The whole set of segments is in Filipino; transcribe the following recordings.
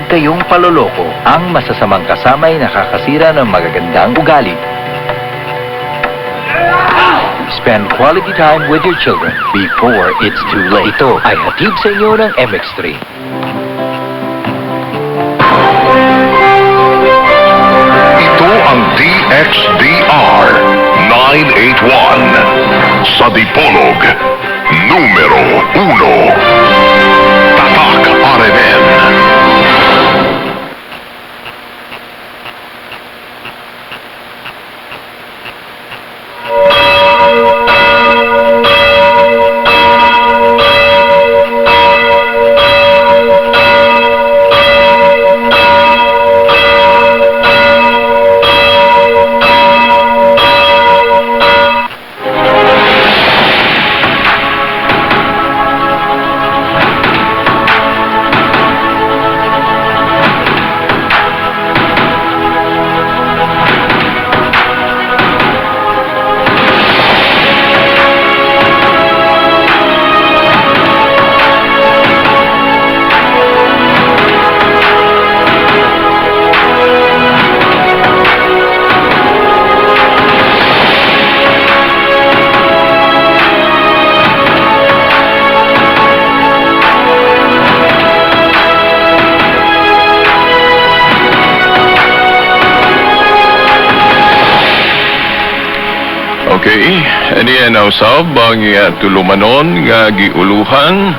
kayong paloloko. Ang masasamang kasama ay nakakasira ng magagandang ugali. Spend quality time with your children before it's too late. Ito ay hatid sa inyo ng MX3. Ito ang DXDR 981 sa Dipolog, numero 1. Tatak RMN. Okay, aniyan na usab ang tulumanon nga giuluhan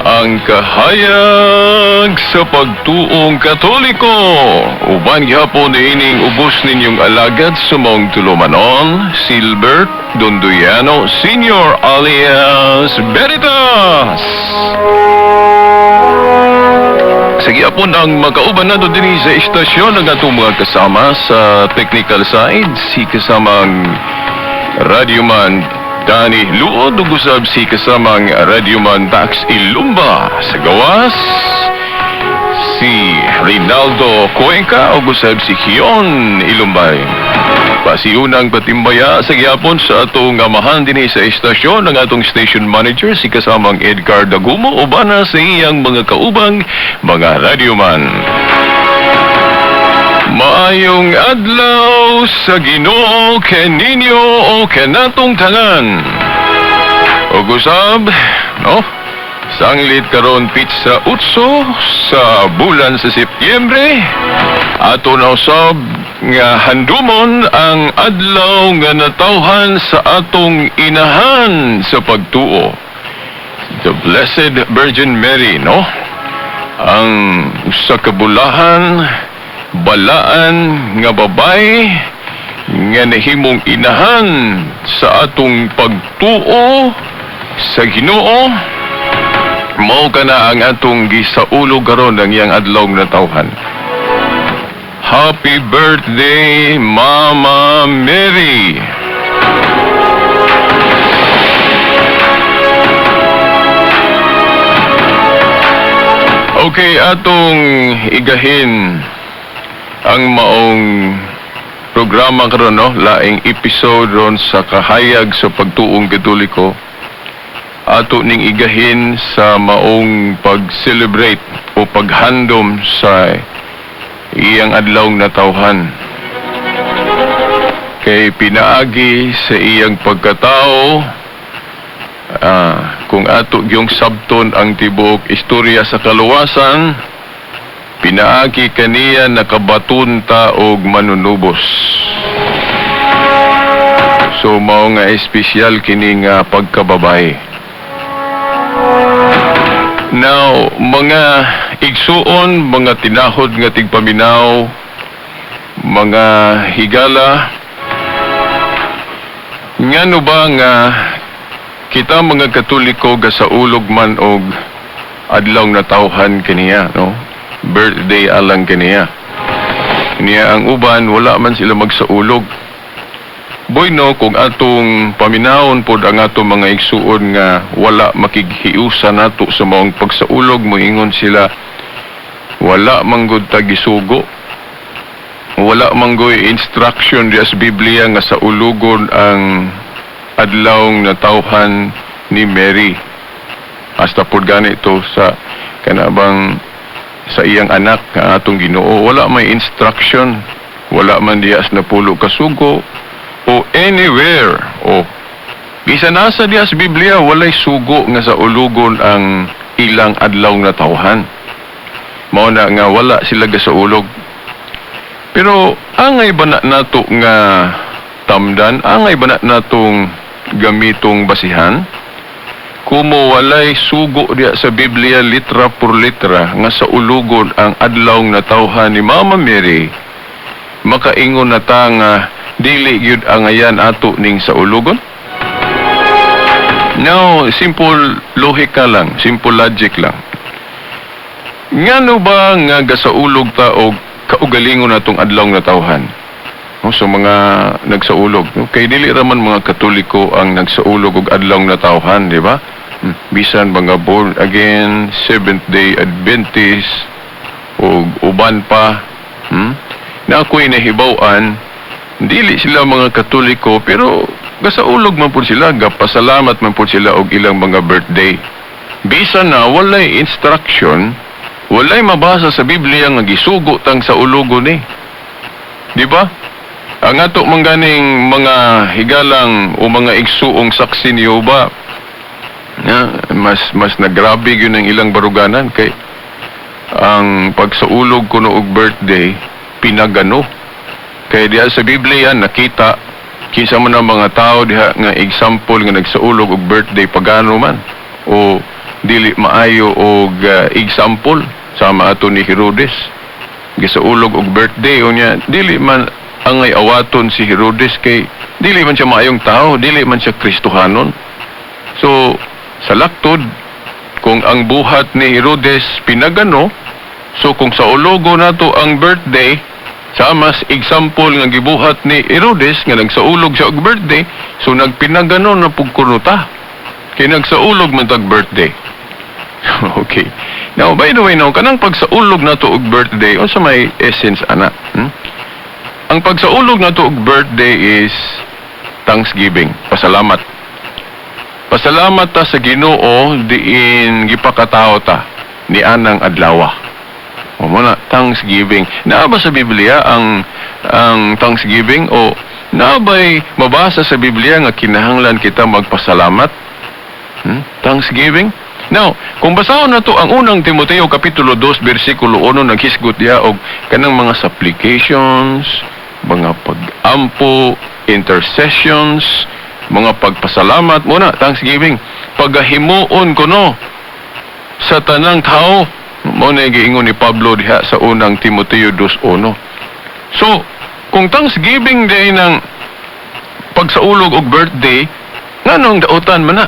ang kahayag sa pagtuong Katoliko. Uban gyapon ining ubos ninyong alagad sa mong tulumanon, Silbert Donduyano Sr. alias Veritas. Sige apon ang makauban na doon din sa istasyon ng atong mga kasama sa technical side, si kasamang Radyoman Danny Luod ug usab si kasamang Radyoman Dax Ilumba. Sa gawas si Rinaldo Cuenca ug usab si Kion Ilumbay. Pasiunang patimbaya sa gyapon sa atong amahan dinhi sa istasyon ng atong station manager si kasamang Edgar Dagumo uban na sa iyang mga kaubang mga radyoman. Maayong adlaw sa Ginoo ken ninyo o kanatong tanan. Ug usab, no? Sanglit karon pitsa utso sa bulan sa Setyembre. Ato na usab nga handumon ang adlaw nga natawhan sa atong inahan sa pagtuo, the Blessed Virgin Mary, no? Ang usa ka bulahan balaan nga babay nga nahimong inahan sa atong pagtuo sa Ginoo. Mao kana ang atong gisaulog karon ang iyang adlaw nga tawhan. Happy birthday, Mama Mary. Okay, atong igahin ang maong programa karon, no? Laing episode ron sa kahayag sa pagtuong Katoliko. Ato ning igahin sa maong pag-celebrate o paghandom sa iyang adlaw na tawhan. Kay pinaagi sa iyang pagkatao, kung ato gyung sabton ang tibuok istorya sa kaluwasan, pinaagi kaniya nakabatunta og manunubos. So mao nga espesyal kini nga pagkababay. Now, mga igsuon, mga tinahod nga tigpaminaw, mga higala, ngano ba nga kita mga Katoliko gasaulog man og adlaw na tawhan kaniya, no? Birthday alang kaniya. Niya ang uban, wala man sila magsaulog. Boy, no, kung atong paminahon pod ang atong mga igsuon nga wala makighiusa nato sa maong pagsaulog, moingon sila wala manggod tagisugo, wala manggoy instruction di sa Biblia nga sa ulugon ang adlaw na tawhan ni Mary. Hasta pod ganito sa kanabang sa iyang anak nga atong Ginoo. Wala may instruction, wala man diya sa napulo ka sugo o anywhere o bisan nasa diya sa Biblia walay sugo nga sa ulugon ang ilang adlaw na tawhan. Mao na nga wala sila gasaulog. Pero angay ba na nato nga tamdan, angay ba na natong gamitong basihan? Kumo walay sugo diya sa Biblia litra por litra nga sa ulugon ang adlaw na tawhan ni Mama Mary, makaingon na ta nga dili gyud angayan ato ning sa ulugon? Now, simple lohika lang, simple logic lang. Ngano ba nga gasaulog ta og kaugalingon natong adlaw na tawhan? So mga nagsaulog, kay dili raman mga Katoliko ang nagsaulog og adlaw na tawhan, di ba? Bisan mga born again, Seventh-day Adventist o uban pa, na ako'y nahibaw-an, dili sila mga Katoliko pero gasaulog man po sila, gapasalamat man po sila og ilang mga birthday. Bisan na walay instruction, walay mabasa sa Biblia nga gisugo tang sa ulugon ni. Di ba? Ang ato mangganing mga higalang o mga igsuong saksi ni Jehova, mas nagrabe yun ang ilang baruganan kay ang pagsaulog ko og birthday pinagano. Kay diha sa Biblia nakita kinsa man ang mga tao diha nga example nga nagsaulog og birthday pagano man o dili maayo og example sama ato ni Herodes gisaulog og birthday unya dili man angay awaton si Herodes kay dili man siya maayong tao, dili man siya Kristohanon. So sa laktod kung ang buhat ni Herodes pinagano, so kung sa ulogo nato ang birthday sa mas example nga gibuhat ni Herodes nga nagsaulog siya og birthday, so nagpinagano na pugkunuta kay nagsaulog man tag birthday. Okay. Now, by the way, kanang pagsaulog nato og birthday, unsa may essence ana? Ang pagsaulog nato og birthday is thanksgiving, pasalamat. Pasalamat ta sa Ginoo diin gipakatao ta ni anang adlaw. O muna, thanksgiving. Naa ba sa Biblia ang thanksgiving o naa ba'y mabasa sa Biblia nga kinahanglan kita magpasalamat? Thanksgiving? Now, kung basahon na to ang unang Timoteo Kapitulo 2, versikulo 1, naghisgot diya og kanang mga supplications, mga pag-ampo, intercessions, mga pagpasalamat, muna, thanksgiving. Pagahimuon ko no sa tanang tao, mo na giingon ni Pablo diha sa unang Timoteo 2:1. So, kung thanksgiving day ng pagsaulog og birthday, nganong dautan man na?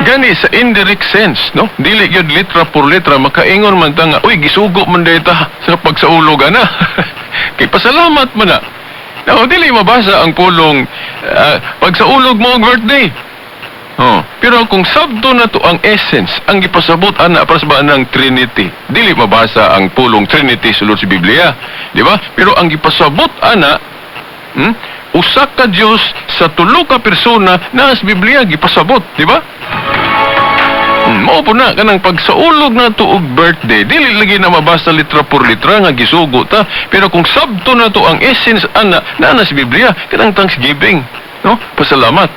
Gani sa indirect sense, no? Dili gyud litra por litra makaingon man ta nga, uy, gisugo man dayta sa pagsaulog ana. Kay pasalamat man na. Now, dili mabasa ang pulong pagsaulog mo og birthday. Pero kung sabto na to ang essence, ang gipasabot ana para sa ng Trinity, dili mabasa ang pulong Trinity sulod sa Biblia, di ba? Pero ang gipasabot ana, usa ka Dios sa tulo ka persona na sa Biblia gipasabot, di ba? Mao po na kanang pagsaulog na to og birthday, dili lagi na mabasa litra por litra nga gisugo ta, pero kung sabto na to ang essence ana na sa Biblia, kanang thanksgiving, no? Pasalamat.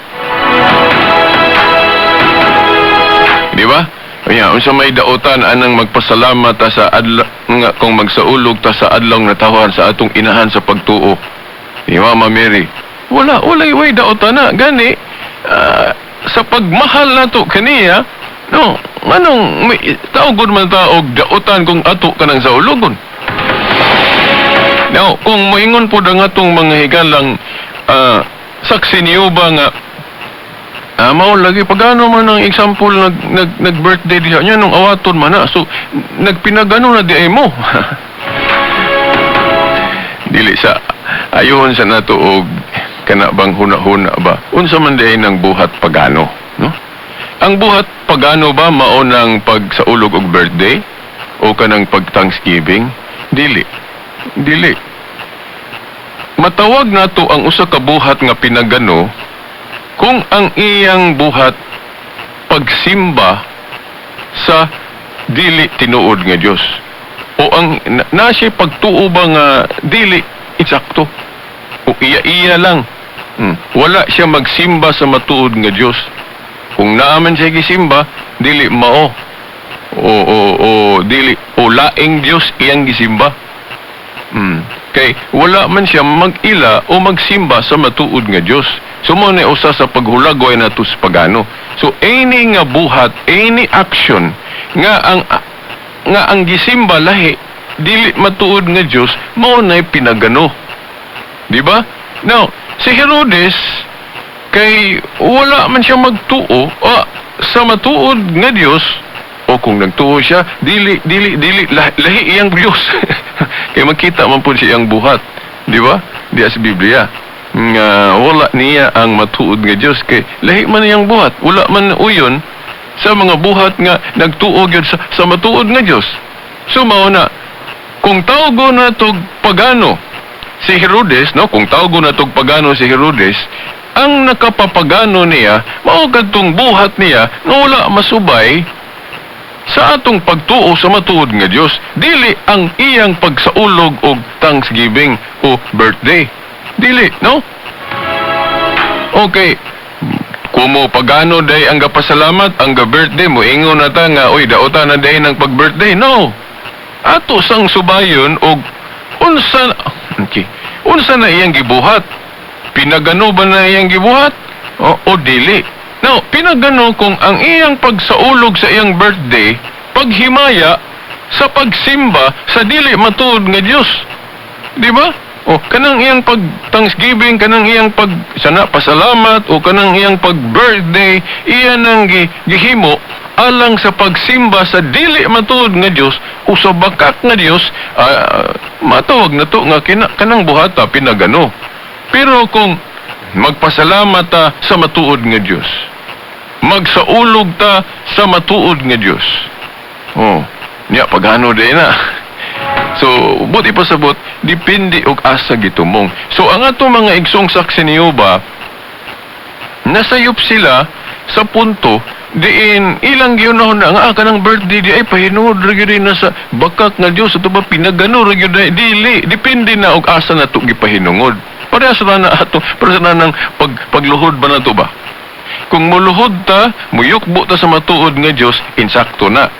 Di ba? Kaya, unsa may dautan anang magpasalamat ta sa adlaw nga kung magsaulog ta sa adlaw na tawhan sa atong inahan sa pagtuo. Ni Mama Mary. Walay way dautan na gani sa pagmahal nato kaniya, no, anong may taugod man ta og dautan kung ato kanang sa ulugon. Now, kung moingon po nga atong mga higalang saksi niyo ba nga mao lagi pagano man ang example nag-birthday diha nya nung awaton man na, so nagpinagano na di ay mo. Dili sa ayon sa nato og kana bang huna-huna ba unsa man di nang buhat pagano, no? Ang buhat pagano ba mao nang pagsaulog og birthday o kanang pag-Thanksgiving? Dili. Matawag nato ang usa ka buhat nga pinagano kung ang iyang buhat pagsimba sa dili tinuod nga Dios. O ang na siya pagtuo ba nga dili insakto. O iya-iya lang. Wala siya magsimba sa matuod nga Dios. Kung naaman siya gisimba, dili mao. O dili o laing Dios iyang gisimba. Kay wala man siya mag-ila o magsimba sa matuod nga Dios. So mo na usa sa paghulagoy nato sa pagano. So any nga buhat, any action nga ang gisimba lahi dili matuod nga Dios, mao na pinagano. Di ba? Now, si Herodes kay wala man siya magtuo sa matuod nga Dios, o kung nagtuo siya, dili lahi iyang Dios. Kaya makita man po siyang buhat, di ba? Di sa Biblia nga wala niya ang matuod nga Dios, kay lahi man iyang buhat, wala man uyon sa mga buhat nga nagtuo gyud sa matuod nga Dios. So mao na kung tawgo na tog pagano si Herodes, no, kung tawgo na tog pagano si Herodes, ang nakapapagano niya mao kadtong buhat niya nga wala masubay sa atong pagtuo sa matuod nga Dios, dili ang iyang pagsaulog og Thanksgiving o birthday. Dili, no? Okay. Kumo pagano day ang gapasalamat, ang ga-birthday mo ingon na ta nga oy daota na day ng pag-birthday. No. Ato sang subayon og unsa na iyang gibuhat? Pinagano ba na iyang gibuhat? O dili? Now, pinagano kung ang iyang pagsaulog sa iyang birthday, paghimaya sa pagsimba sa dili matuod nga Dios. Di ba? O kanang iyang pag-Thanksgiving, kanang iyang pasalamat, o kanang iyang pag-birthday, iyan ang gihimo alang sa pagsimba sa dili matuod nga Dios o sa bakak nga Dios, matawag na to nga kanang buhata pinagano. Pero kung magpasalamat ta sa matuod nga Dios, magsaulog ta sa matuod nga Dios, niya pagano day na. So, buti pasabot, dipindi og asa gitumong. So, ang ato mga igsong saksi ni Jehova, nasayop sila sa punto diin ilang giyunahon na nga kanang birthday di ay pahinuod ra gyud na sa bakak nga Dios ato ba pinagano ra gyud dili depende na og asa nato gipahinungod. Parehas na ato pero na nang pagluhod ba nato ba? Kung muluhod ta, muyukbo ta sa matuod nga Dios, insakto na.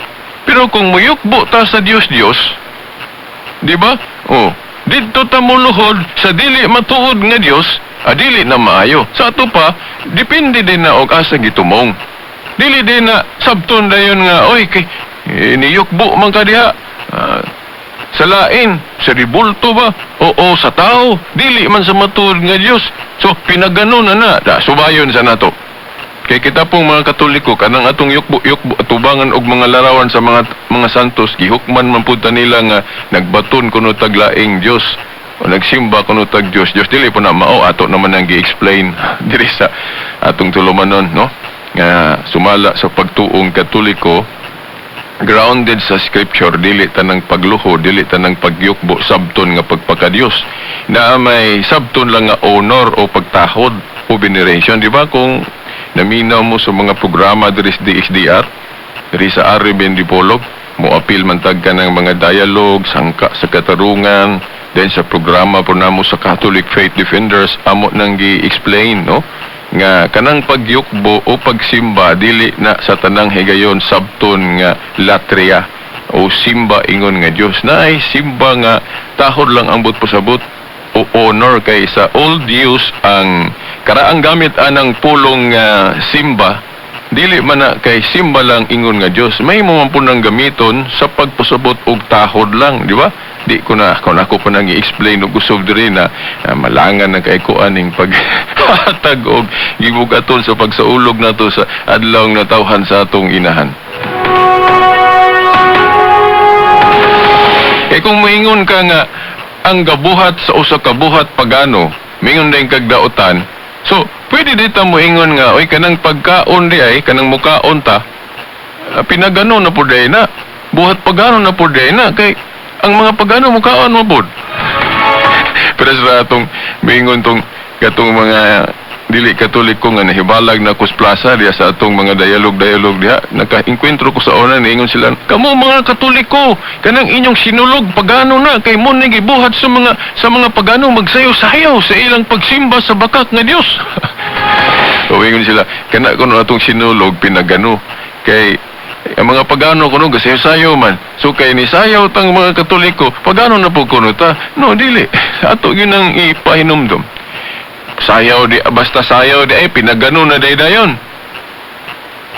Pero kung muyukbo ta sa Dios, di ba? Dito ta muluhod sa dili matuod nga Dios, dili na maayo. Sa ato pa, depende din na og asa gitumong. Dili din na sabton dayon nga, oy, kay niyukbo man ka diha. Sa lain, sa ribulto ba? O sa tao, dili man sa matuod nga Dios. So, pinagano na subayon sa nato. Kay kita pong mga Katoliko, kanang atong yukbo, atubangan og mga larawan sa mga santos, gihukman man punta nila nga nagbaton kuno taglaing Dios o nagsimba kuno tag Dios. Dios dili po na mao ato naman ang gi-explain diri sa atong tulumanon, no? Nga sumala sa pagtuong Katoliko, grounded sa scripture, dili tanang pagluho, dili tanang pagyukbo, sabton nga pagpaka-Dios. Na may sabton lang nga honor o pagtahod o veneration, di ba? Kung naminaw mo sa mga programa diri sa DXDR, diri sa Arabian Dipolog, mo appeal man tag ka ng mga dialogue, sangka sa katarungan, then sa programa po namo sa Catholic Faith Defenders, amo nang gi-explain, no? Nga kanang pagyukbo o pagsimba dili na sa tanang higayon sabton nga latria o simba ingon nga Dios na ay simba nga tahod lang ang pasabot o honor kay sa old Dios ang karaang gamit anang pulong simba dili man na kay simba lang ingon nga Dios may mo man po nang gamiton sa pagpasabot og tahod lang, di ba? Di ko na kung ako pa nang i-explain og usog diri na malangan na kay ko aning paghatag og gibugaton sa pagsaulog nato sa adlaw nga tawhan sa atong inahan. Kung moingon ka nga ang gabuhat sa usa ka buhat pagano, mingon din kag daotan. So, pwede dito moingon nga oy kanang pagkaon di ay kanang mukaon ta pinagano na pud na. Buhat pagano na pud na kay ang mga pagano mukaon mo pud. Pero sa atong mingon tong katong mga dili Katoliko nga nahibalag na kus plaza diya sa atong mga dialog diha, naka-enkwentro ko sa una, niingon sila, kamo mga Katoliko, kanang inyong sinulog pagano na kay mo ni gibuhat sa mga pagano magsayo-sayaw sa ilang pagsimba sa bakak nga Dios. So ingon sila, kana kuno atong sinulog pinagano kay ang mga pagano kuno gasayo-sayaw man. So kay ni sayaw tang mga Katoliko, pagano na po kuno ta? No, dili. Ato yun ang ipahinumdom. Sayaw di, basta sayaw di ay pinagano na daydayon.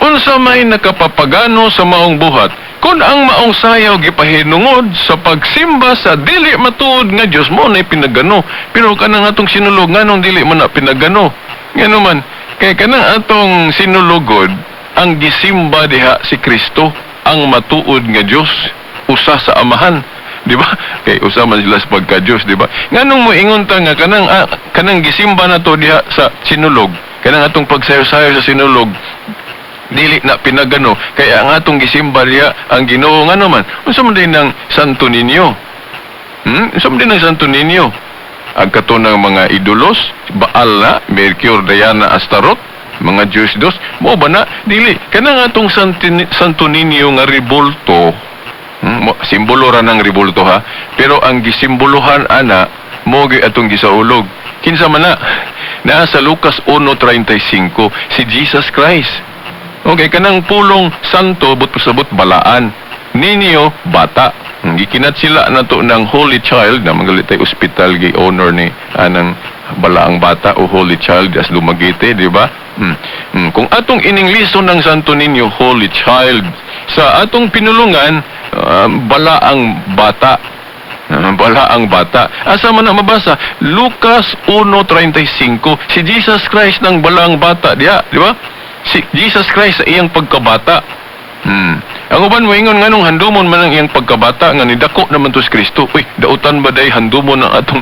Unsa may nakapapagano sa maong buhat, kung ang maong sayaw gipahinungod sa pagsimba sa dili matuod nga Dios mo na pinagano. Pero kanang atong sinulog nganong dili man na pinagano. Ngano man, kay kanang atong sinulugod ang gisimba diha si Kristo, ang matuod nga Dios, usa sa amahan. Di ba? Kay usa man sila sa pagka-Diyos, di ba? Nganong mo ingon ta nga kanang gisimba na to diha sa sinulog, kanang atong pagsayo-sayo sa sinulog, dili na pinagano, kaya ang atong gisimba diha ang Ginoo ngano man. Unsa man din ng Santo Niño? Unsa man din ng Santo Niño? Ang katunang mga idolos, Baal na, Mercury, Diana, Astaroth, mga Diyos dos, mo ba na? Dili. Kanang atong Santo Niño nga rebulto, simbolo ra ng rebulto ha, pero ang gisimbolohan ana mo gyud atong gisaulog. Kinsa man na? Naa sa Lucas 1:35 si Jesus Christ. Okay, kanang pulong santo but pasabot balaan. Ninyo bata. Gikinat sila nato ng Holy Child na magalitay ospital gi honor ni anang balaang bata o Holy Child as Lumagite, di ba? Kung atong ininglisod ng Santo Niño Holy Child sa atong pinulungan, balaang bata. Balaang bata. Asa man na mabasa? Lucas 1:35. Si Jesus Christ ng balaang bata diya, di ba? Si Jesus Christ sa iyang pagkabata. Ang uban mo ingon nganong handumon man ang iyang pagkabata nga nidako naman to si Kristo. Uy, dautan ba day handumon ang atong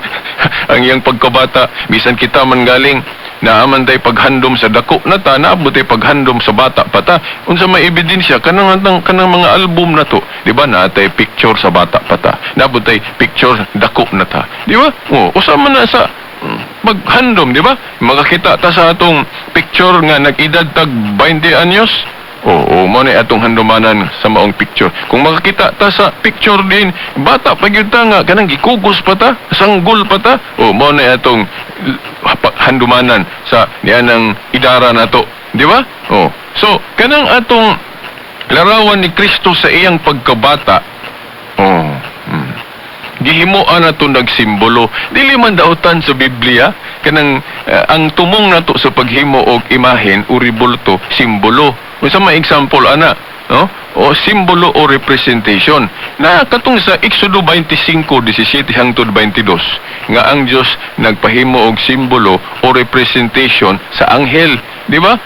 ang iyang pagkabata bisan kita man galing naaman tay paghandom sa dako na ta, naabot tay paghandom sa bata pa ta. Unsa may ebidensya kanang mga album na to, di ba? Naatay picture sa bata pa ta. Naabot tay picture dako na ta. Di ba? Usa man na sa paghandom, di ba? Makakita ta sa atong picture nga nag-edad tag 20 anyos. Oo, mo na atong handumanan sa maong picture. Kung makakita ta sa picture din, bata pa gyud ta nga kanang gikugos pa ta, sanggol pa ta. Mo na atong handumanan sa nianang idara nato, di ba? So kanang atong larawan ni Kristo sa iyang pagkabata. Gihimuan nato nagsimbolo. Dili man dautan sa Biblia kanang ang tumong nato sa paghimo og imahen o rebulto, simbolo. Unsa may example ana, no? O simbolo o representation. Na katong sa Exodo 25:17 hangtod 22 nga ang Dios nagpahimo og simbolo o representation sa anghel, di ba?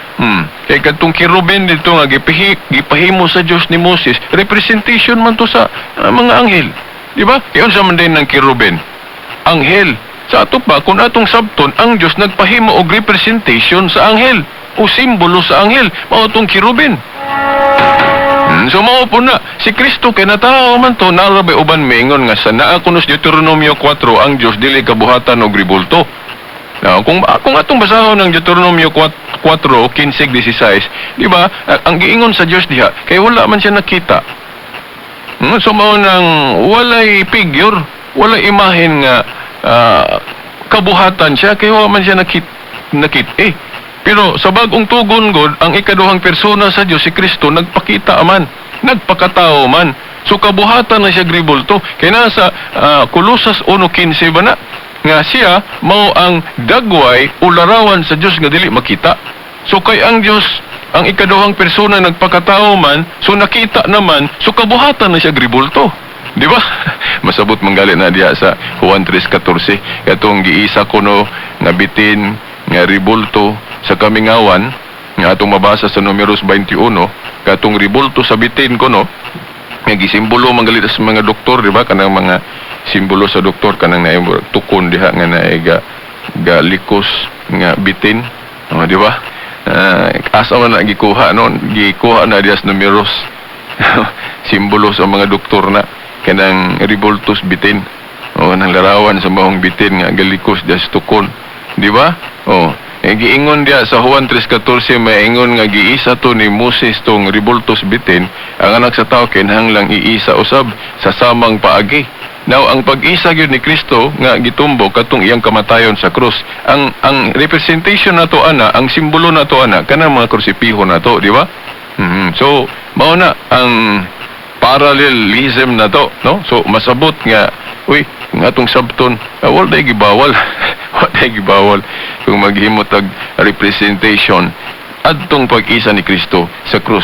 Kay katong kirubin dito nga gipahimo sa Dios ni Moses, representation man to sa mga anghel. Di ba? Kaya unsa man din ng kirubin? Anghel. Sa ato pa, kung atong sabton, ang Diyos nagpahimo og representation sa anghel o simbolo sa anghel, mao tong kirubin. So mao po na, si Kristo kay natao man to, narabay uban maingon nga sa naa kuno sa Deuteronomio 4, ang Diyos dili kabuhatan og rebulto. Now, kung atong basahon ng Deuteronomio 4:15-16, di ba? Ang giingon sa Diyos diha, kay wala man siya nakita. So mao nang walay figure, walay imahen nga kabuhatan siya, kay wala man siya nakit. Pero sa bagong tugon God, ang ikaduhang persona sa Dios si Kristo nagpakita man, nagpakatao man. So kabuhatan na siya gribulto. Kaya nasa Colossus 1:15 ba na nga siya mao ang dagway o larawan sa Dios nga dili makita. So kay ang Dios ang ikaduhang persona nagpakatao man, so nakita naman, so kabuhatan na siya gribulto. Di ba? Masabot manggali na diya sa Juan 3:14. Katong giisa kuno nga bitin nga ribulto sa kamingawan nga atong mabasa sa Numeros 21, katong ribulto sa bitin kuno nga gisimbolo manggali sa mga doktor, di ba? Kanang mga simbolo sa doktor kanang naay tukon diha nga naay ga likos nga bitin. Di ba? Asa man na gikuha noon, gikuha na diya sa Numeros simbolo sa mga doktor na kanang ribultos bitin nang larawan sa maong bitin nga galikos das tukon, di ba? Giingon dia sa Juan 3:14 may ingon nga giisa to ni Moses tong ribultos bitin, ang anak sa tao kinahanglang iisa usab sa samang paagi. Now ang pag-isa gyud ni Kristo nga gitumbok katong iyang kamatayon sa krus. Ang representation nato ana, ang simbolo nato ana kanang mga krusipiho nato, di ba? So mao na ang parallelism na to, no? So masabot nga nga atong sabton, wala day gibawal. Wala day gibawal kung maghimo tag representation adtong pag-isa ni Kristo sa krus.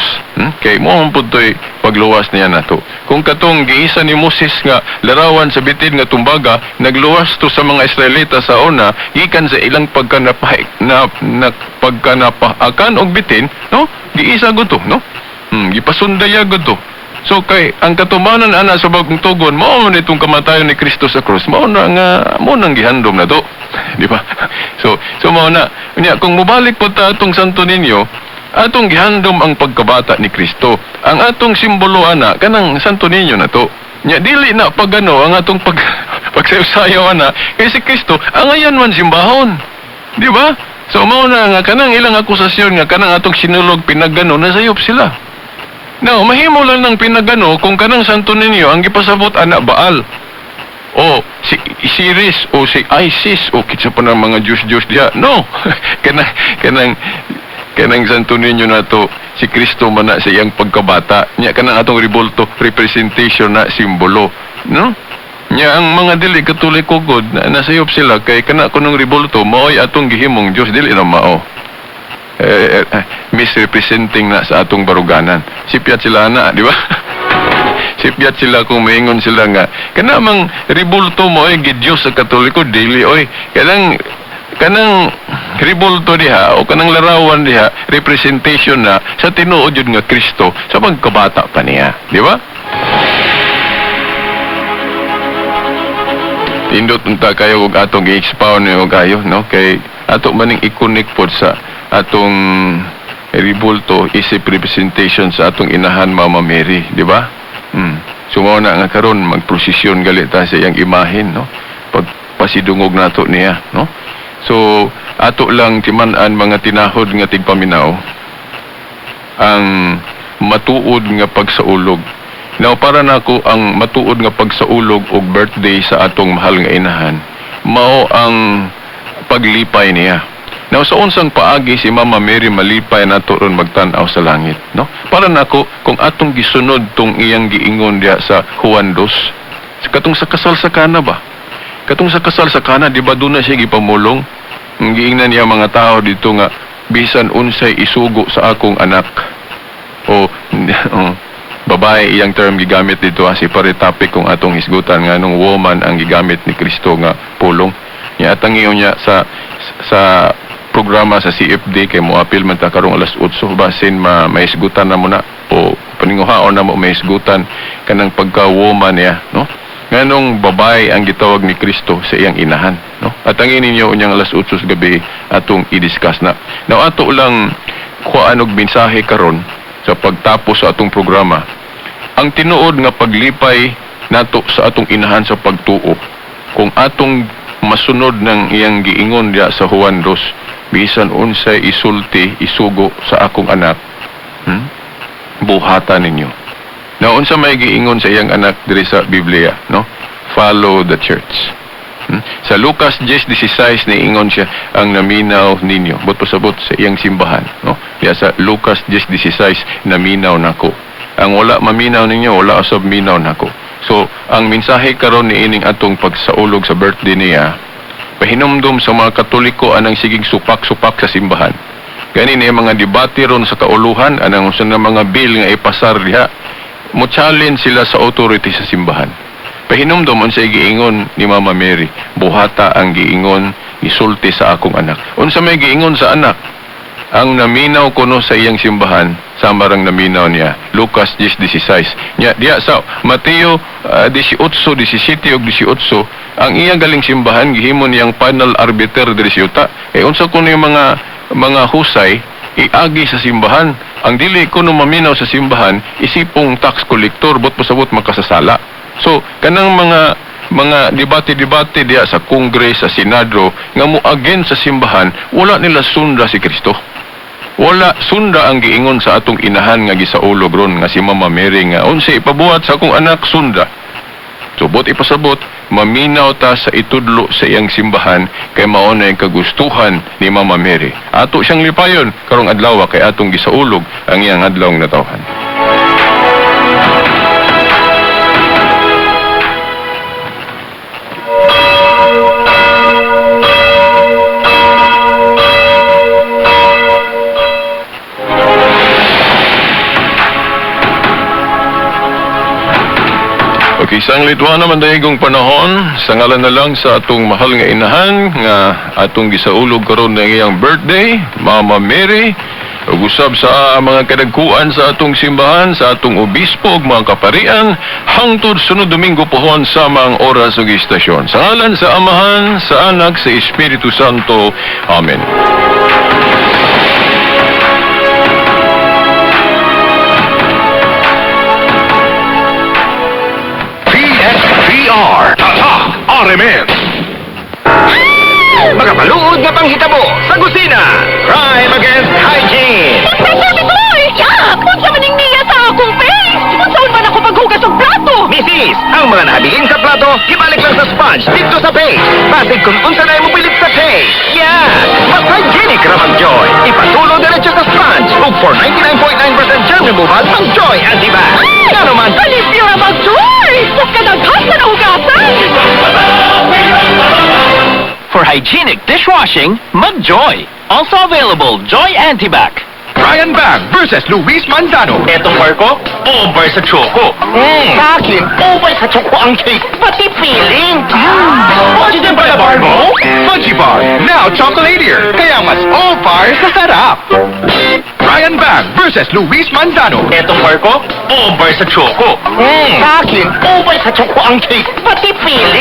Kay mo ang pudtoy pagluwas niya nato. Kung katong giisa ni Moses nga larawan sa bitin nga tumbaga, nagluwas to sa mga Israelita sa una, gikan sa ilang pagkanapaakan og bitin, no? Giisa gud to, no? Gipasundaya gud to. So kay ang katumanan ana sa bagong tugon mao man itong kamatayon ni Kristo sa krus, mao na nga mo nang gihandom na to. Di ba? So mao na unya kung mobalik po ta atong Santo Niño, atong gihandom ang pagkabata ni Kristo. Ang atong simbolo ana kanang Santo Niño na to. Nya dili na pagano ang atong pagsayaw ana kay si Kristo ang ayan man simbahon. Di ba? So mao na nga kanang ilang akusasyon nga kanang atong sinulog pinagano nasayop sila. No, mahimo lang ng pinagano kung kanang Santo Niño ang gipasabot ana Baal. O si Isiris o si Isis o kitsa pa ng mga Diyos diya. No. kanang Santo Niño na to si Kristo man na sa iyang pagkabata. Nya kanang atong ribulto representation na simbolo, no? Nya ang mga dili Katoliko god na nasayop sila kay kana kunong ribulto maoy atong gihimong Dios dili na mao. Misrepresenting na sa atong baruganan. Sipyat sila na, di ba? Sipyat sila kung maingon sila nga kanamang ribulto mo ay gidyos sa Katoliko dili oy. Kanang ribulto diha o kanang larawan diha representation na sa tinuod yun nga Kristo sa pagkabata pa niya, di ba? Indot unta kayo og atong i-expound niyo kayo, no? Kay ato maning i-connect pod sa atong ribulto isip representation sa atong inahan Mama Mary, di ba? Sumaw na nga karon magprosesyon gali ta sa iyang imahen, no? Pagpasidungog nato niya, no? So ato lang timan-an mga tinahod nga tigpaminaw ang matuod nga pagsaulog. Now para nako ang matuod nga pagsaulog og birthday sa atong mahal nga inahan mao ang paglipay niya. Now sa unsang paagi si Mama Mary malipay nato ron magtan-aw sa langit, no? Para nako kung atong gisunod tong iyang giingon diha sa Juan 2, katong sa kasal sa Kana ba? Katong sa kasal sa Kana, di ba doon na siya gipamulong? Ang giingnan niya mga tao dito nga bisan unsay isugo sa akong anak. O babae iyang term gigamit dito si paritapik kung atong hisgutan nga nung woman ang gigamit ni Kristo nga pulong. Nya atang ingon niya sa programa sa CFD kay moapil man ta karong alas 8 basin maisgutan na mo na o paninguhaon na mo maisgutan kanang pagka-woman niya, no? Nganong babae ang gitawag ni Kristo sa iyang inahan, no? At ang ininyo unyang alas 8 sa gabi atong i-discuss na. Now ato lang kuhaan og mensahe karon sa pagtapos sa atong programa. Ang tinuod nga paglipay nato sa atong inahan sa pagtuo kung atong masunod ng iyang giingon diya sa Juan 2 bisan unsay isulti isugo sa akong anak, buhatan ninyo. Now unsa may giingon sa iyang anak diri sa Biblia, no? Follow the church. Sa Lucas 10:16 niingon siya ang naminaw ninyo. But pasabot sa iyang simbahan, no? Diya sa Lucas 10:16 naminaw nako. Ang wala maminaw ninyo wala usab minaw nako. So ang mensahe karon niining atong pagsaulog sa birthday niya, pahinumdum sa mga Katoliko anang sigig supak-supak sa simbahan. Gani niya mga debate ron sa kauluhan anang usa na mga bill nga ipasar diha. Mo challenge sila sa authority sa simbahan. Pahinumdum unsay giingon ni Mama Mary, buhata ang giingon isulti sa akong anak. Unsa may giingon sa anak? Ang naminaw kuno sa iyang simbahan samarang naminaw niya. Lucas 10:16. Nya diya sa Mateo 18:17 ug 18 ang iyang galing simbahan gihimo niyang final arbiter diri sa yuta. Unsa kuno yung mga husay iagi sa simbahan. Ang dili kuno maminaw sa simbahan isipong tax collector but pasabot makasasala. So kanang mga mga debate-debate diya sa Kongres, sa Senado, nga muagen sa simbahan, wala nila sunda si Kristo. Wala sunda ang giingon sa atong inahan nga gisaulog ron nga si Mama Mary nga unsa ipabuhat sa akong anak sunda. Subot ipasabot, maminaw ta sa itudlo sa iyang simbahan kay mao na yung kagustuhan ni Mama Mary. Ato siyang lipayon karong adlaw kay atong gisaulog ang iyang adlawng natawhan. Okay, isang litwa naman dahigong panahon, sa ngalan na lang sa atong mahal nga inahan, nga atong gisaulog karon ng iyang birthday, Mama Mary, ug usab sa mga kadagkuan sa atong simbahan, sa atong obispo ug mga kaparian, hangtod sunod Domingo pohon sa mga oras ug istasyon. Sa ngalan sa Amahan, sa Anak, sa Espiritu Santo. Amen. TXDR, Tatak RMN. Magapaluod nga panghitabo sa kusina. Crime Against Hygiene. Sabi ko yak! Kung sa maning niya sa akong face! Kung saan man ako paghugas ng plato! Mrs. Ang mga nahabiling sa plato, ibalik lang sa sponge dito sa paste. Basig kung unsa na mo pilit sa taste. Yan! Mas hygienic ra mag-Joy. Ipatulo diretso sa sponge. Ug for 99.9% germ removal, mag-Joy Antibac. Nga naman, Kalipyo na mag-joy! Huwag ka naghas na hugasan! for hygienic dishwashing, mag-Joy. Also available, Joy Antibac. Ryan Bag versus Luis Manzano. Etong Marco, over sa choco. Sa akin, over sa choco ang cake. Pati feeling. Pati din pala bar mo? Fudgy Bar, now chocolatier. Kaya mas all-far sa sarap. Ryan Bag versus Luis Manzano. Etong Marco, over sa choco. Sa akin, over sa choco ang cake. Pati feeling.